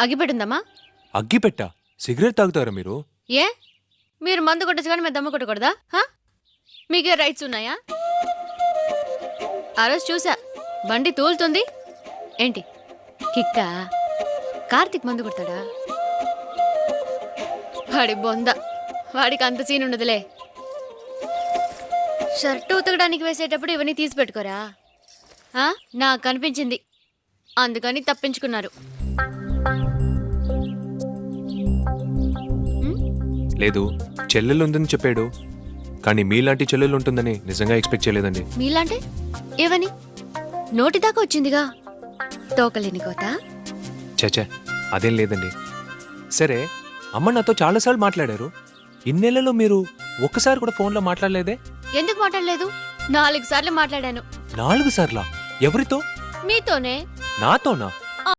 అగిపెట్టిందమ్మా? అగ్గిపెట్టా? Cigarette తాగుతారా మీరు? ఏ మీరు మందు కొట్టచ్చు కానీ మీరు దమ్ము కొట్టకూడదా? మీకే రైట్స్ ఉన్నాయా? ఆ రోజు చూసా, బండి తూలుతుంది ఏంటి కిక్కా? కార్తిక్ మందు కొడతాడా? వాడి బొంద, వాడికి అంత సీన్ ఉండదులే. షర్టు ఉతకడానికి వేసేటప్పుడు ఇవన్నీ తీసి పెట్టుకోరా? నాకు కనిపించింది, అందుకని తప్పించుకున్నారు. లేదు, చెల్లెలు ఉందని చెప్పాడు, కానీ మీలాంటి చెల్లెలు ఉంటుందని నిజంగా ఎక్స్పెక్ట్ చేయలేదండి. మీలాంటి ఏవని? నోటి దాకా వచ్చిందిగా, తోకలేని కోత. చచ్చా, అదేం లేదండి. సరే, అమ్మ నాతో చాలాసార్లు మాట్లాడారు. ఇన్నేళ్లలో మీరు ఒక్కసారి కూడా ఫోన్లో మాట్లాడలేదే? ఎందుకు మాట్లాడలేదు? 4 సార్లు మాట్లాడాను. 4 సార్లా? ఎవరితో? మీతోనే. నాతోనా?